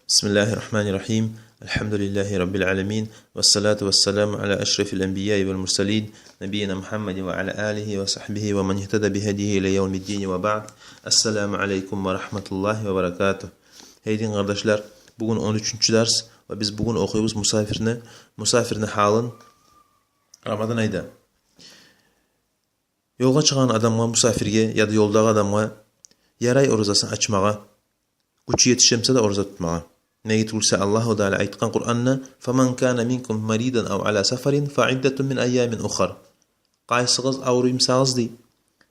Bismillahirrahmanirrahim. Elhamdülillahi Rabbil alemin. Vessalatu vesselamu ala eşrefil enbiyai vel mursalin. Nebiyyina Muhammedin ve ala alihi ve sahbihi ve men ihteda bihedihi ile yevmiddini ve ba'd. Esselamu aleykum ve rahmetullahi ve berekatuh. Heydin kardeşler, bugün 13. ders ve biz bugün okuyuyoruz musafirine halın Ramazan ayda. Yolga çıkan adamga, musafirge ya da yoldagi adamga yaray orzasını açmaga, güçü yetişemse de orza tutmaga. Ne gitulsa Allahu Teala aytkan Kur'an'na "Faman kana minkum maridan aw ala safarin fa'iddatun min ayyamin ukhra." Qaysıgız awrymsağız di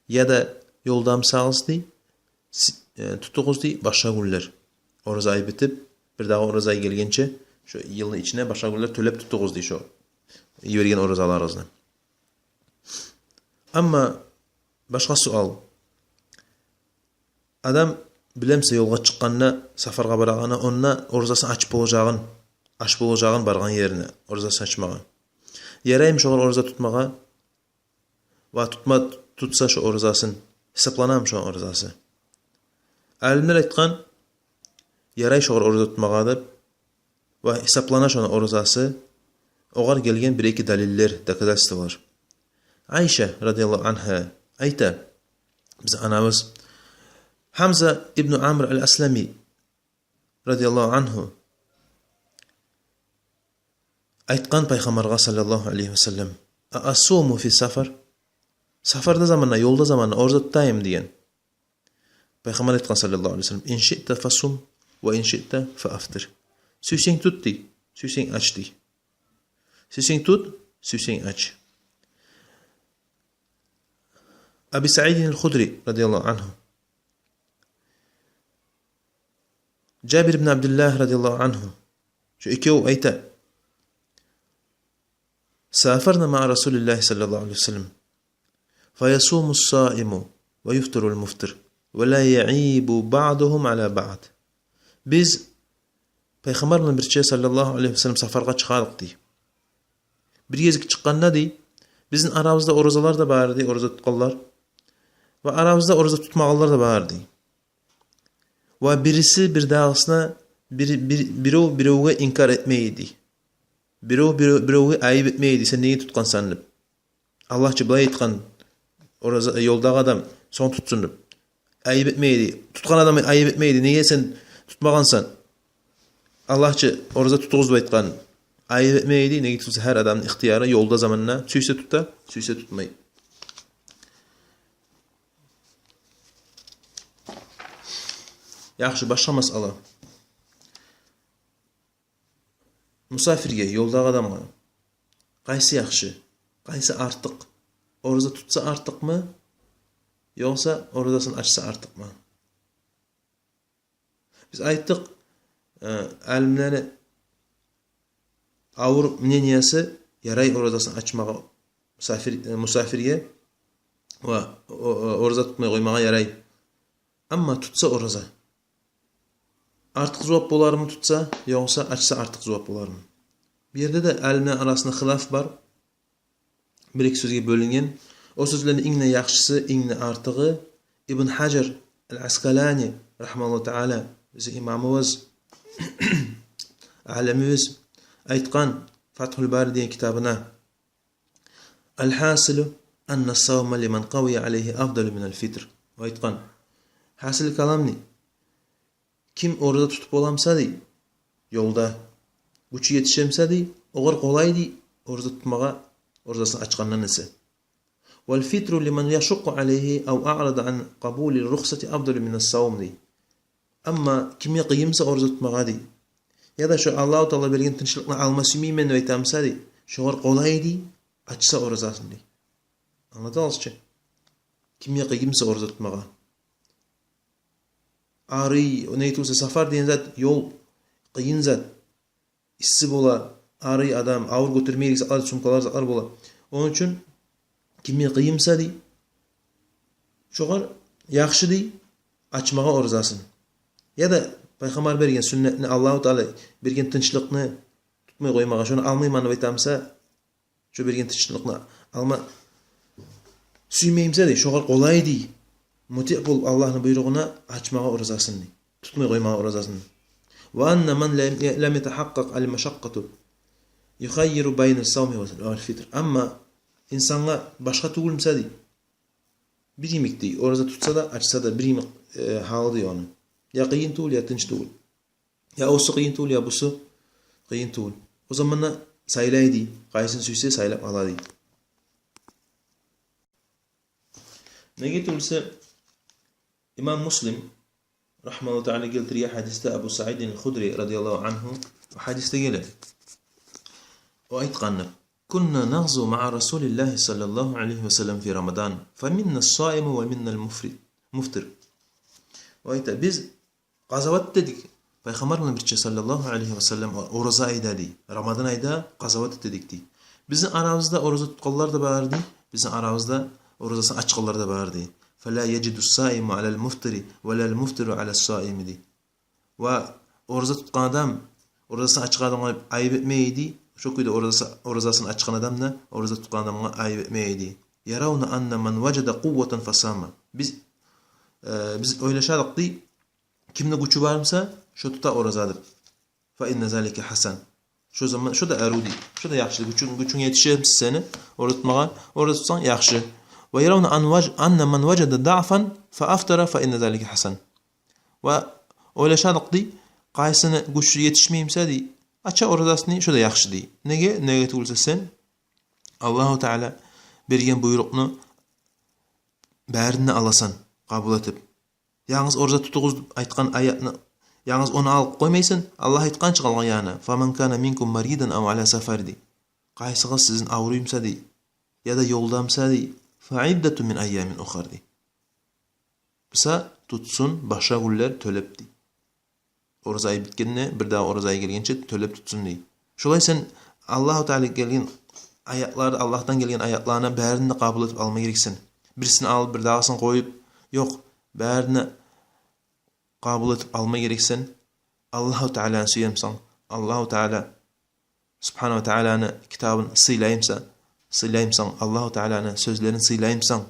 ya da yoldamsağız di tutuğuz di başa günler. Orza ay bitip bir daha orza ay gelgençe şu yılın içine başa günler tölep tutuğuz di şu. Yürüyen orzalarızdan. Ama başka sual. Adam bilemse yolga çıqqanna, safarga baragana, onna orzasını aç bolacağın bargan yerine orzasını açmaga. Yaraymış oğul orza tutmaga va tutsa şu orzasın hesaplanam şu orzası. Alimler aytkan yaray şu orza tutmaga dep va hesaplana şu orzası oğar gelgen bir-iki daliller dakadası var. Ayşe radıyallahu anha ayta biz anamız Hamza ibn Amr al-Aslami radıyallahu anhu aytkan Peygamberga sallallahu aleyhi ve sellem "Asumu fi safar?" Safarda zamanla, yolda zamanla orza tutayım diyen. Peygamber aytkan sallallahu aleyhi ve sellem "İn şi'te fasum ve in şi'te fa'aftir." Süsen tut di, süsen aç di. Süsen tut, süsen aç. Abi Sa'id el-Khudri radıyallahu anhu Cabir ibn Abdullah radıyallahu anhu şu ikisi ayta safarna ma Resulullah sallallahu aleyhi ve sellem fayasumu as-saimu ve yuftiru al-muftir ve la ya'ibu ba'duhum ala ba'd. Biz Peygamberle birçe sallallahu aleyhi ve sellem safarga çıkardık di. Bir gezik çıqqanda di bizin aramızda orzalar da bardı, orza tutqanlar ve aramızda orza tutmağanlar da bardı. Ve birisi bir dağısına biroğu inkar etmeydi. Biroğu ayıp etmeydi. Sen neyi tutkan sanıp? Allah cıbla etkan orada yoldaki adam son tutsunup. Ayıp etmeydi. Tutkan adamı ayıp etmeydi. Niye sen tutmagansan? Allahçı orada tutuz da etkan. Ayıp etmeydi. Ne gitsin her adamın ihtiyarı yolda zamanına süyse tuta, süyse tutmayı. Yaxşı, başqa masala. Musafirge, yoldagi adamga qaysi yaxshi, qaysi ortiq? Orza tutsa ortiqmi? Yo'qsa orzasini açsa ortiqmi? Biz aytdik, alimlarni avur мненияsi yaray orzasini açmaga musafirge va orza tutmay qo'ymaga yaray. Ammo tutsa orza artık cevap bolarmı tutsa, yoksa açsa artık cevap bolarmı? Bir yerde de alimler arasında xilaf var. Bir-iki sözge bölüngen. O sözlerin inne yaxşısı, inne artığı İbn Hacer el-Asqalani rahmanallahu teala bizi imamımız alemimiz aytkan Fathul Bari diye kitabına El-hasilu enne savma limen qaviye aleyhi afdalu minel fitr. Aytkan hasil kalam ne? Kim orada tutup olamsa di, yolda güçü yetişemse di, oğar kolay di, orada tutmaga, orzasını açkandan ise. Vel fitru limen yashukku aleyhi ev a'rada an qabuli ruhsati afdalu minas savm di. Ama kim yaqiyimsa orada tutmaga di. Ya da şu Allah-u Teala bergen tinçlikni alması miymen veytamsa di, şu oğar kolay di, açsa orzasını di. Anladınız mı? Kim yaqiyimsa orada tutmaga. Arı, ne tutsa safar diyen zat yol kıyın zat issi bola, arı adam ağır götürmeyerek saklar, çumkalar saklar bola. Onun için kimi kıyımsa di çoğar yaxşı di açmağa orzasın. Ya da Peygamber bergen sünnetini Allah-u Teala bergen tinçlikni tutmay koymağa şunu almaymanı baytamsa şu bergen tinçlikni alma süymeyimse di çoğar kolay di. Muti bol Allah'ın buyruğuna açmağa orzasın. Tutmay koymağa orzasın. وأن من لم يتحقق المشقة يخير بين الصوم والفطر. Ama insana başka tuğulmasa değil. Bir yemek değil. Orada tutsa da açsa da bir yemek halı diyor onu. Ya kıyın tuğul ya tınç tuğul. Ya osu kıyın tuğul ya busu kıyın tuğul. O zaman da sayılay değil. Kaysın süyse sayılap ala değil. Ne getirmişse İmam Müslim rahmetullahi teala geltiriyor hadiste Ebu Sa'idin Hudri radıyallahu anhu hadiste gelir. O aytqanlar كنا نغزو مع رسول الله صلى الله عليه وسلم في رمضان فمنا الصائم ومنا المفطر. Oyta biz gazavat dedik. Peygamberimiz birçe sallallahu aleyhi ve sellem oruza ayda di. Ramazan ayda gazavat dedik di. Bizim aramızda oruza tutqanlar da vardı. Bizim aramızda oruzası açqanlar da vardı. فلا يجد الصائم على المفطر ولا المفطر على الصائم di. Ve oruza tutqan adam oruzasını açqan adamga ayıp etmeydi. Şu kuyda oruzasını açqan adam da oruza tutqan adamga ayıp etmeydi. Yarawna anna man vajada quwwatan fasama. Biz oylaşadık di. Kimde gücü varsa şu tuta orazadır. Fa inne zalike hasan. Şu zaman şu da erudi. Şu da yaxşı. Gücün yetişir seni orada tutmağa. Orada tutsan yaxşı. Ve yarawna anna man vajada da'fan fa aftara fa inne zalike hasan. Ve oylaşadık di. Qaysını gücü yetişmeyimse di. Aça oradasını şu da yaxşı di. Nege tulsa sen Allahu Teala bergen buyruqnu bärini alasan, kabul etip. Yalnız orada tutuguz aytqan ayatni yalnız onu alıp koymaysın. Allah aytqan çıqalgan yani. Faman kana minkum maridan aw ala safardi. Qaysıgız sizin awruyumsa di ya da yoldamsa di. Fa'iddatun min ayyamin ukhar di. Bisa tutsun başa güller tölepdi. Orzayı bitkenne bir daha orzayı gelgençe tölep tutsun di. Şolay sen Allahu Teala gelgen ayatlar Allah'tan gelgen ayatlarına bärini kabul etip alma gereksin. Birisini alıp bir dağısını koyup yok bärini kabul etip alma gereksin. Allahu Teala'nı suyamsan, Allahu Teala Subhanahu Teala'nın kitabını sıylayımsan, Allahu Teala'nın sözlerini sıylayımsan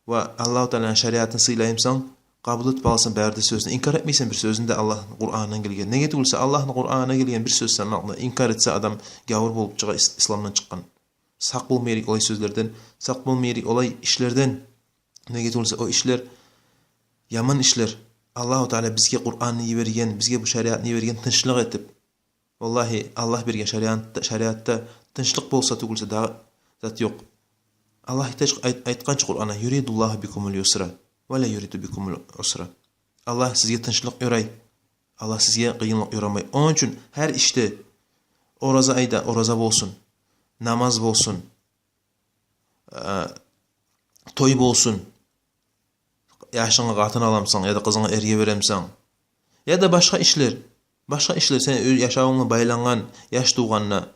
ve Allahu Teala'nın şeriatını sıylayımsan kabul etip alsan bärde sözünü inkar etmeysen bir sözünde Allah'ın Kur'an'dan gelgen. Ne getulsa Allah'ın Kur'an'dan gelgen bir söz senin aklına inkar etse adam gavur bolup çıqa İslam'dan çıqqan. Sak bolmayrik olay sözlerden, sak bolmayrik olay işlerden. Ne getulsa o işler yaman işler. Allahu Teala bizge Kur'an'ı yibergen, bizge bu şeriatını yibergen tınçlık etip. Vallahi Allah bergen şeriatta tınçlık bolsa tugulsa da zat yok. Allah aytqancha Kur'an'a yuridullahu bikumul yusra ve la yuridu bikumul usra. Allah sizge tınçlık yoray. Allah sizge qıyınlık yoramay. Onun için her işte oraza ayda oraza bolsun. Namaz bolsun. Toy bolsun. Yaşına qatın alamsan ya da qızına erge veremsan ya da başka işler sen yaşawına baylangan yaş tuğanna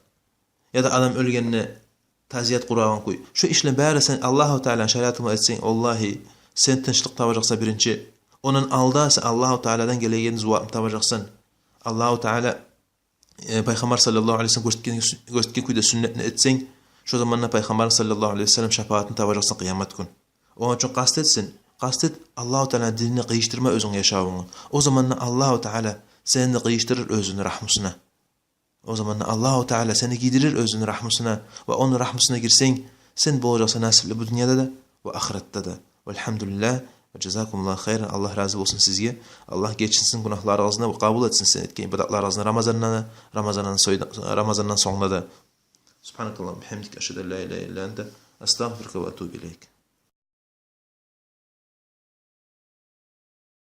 ya da adam ölgenine taziyat quragan koy. Şu işle bäri sen Allahu Teala şeriatını etsen vallahi sen tinçlik tapacaksa birinci onun aldasa Allahu Teala'dan gelegen zuwap tapacaksın. Allahu Teala Peygamber sallallahu aleyhi ve sellem göstergen kuyda sünnetini etsen şu zamanla Peygamber sallallahu aleyhi ve sellem şefaatini tapacaksın kıyamet gün. Onun için kastet Allahu Teala dinini kıyıştırma özün yaşawını. O zaman Allahu Teala seni de kıyıştırır özünü rahmusuna. O zaman Allahu Teala seni giydirir özünü rahmusuna ve onun rahmusuna girsen sen bolacaksın nasipli bu dünyada da ve ahirette de. Velhamdülillah ve cezakumullah hayran. Allah razı olsun sizge. Allah geçinsin günahlarınızı ve kabul etsin sen etken ibadetlerinizi Ramazan'dan sonra da. Subhanakallah bihamdik eşhedü en la ilahe illa ente estağfiruke ve etûbü ileyk.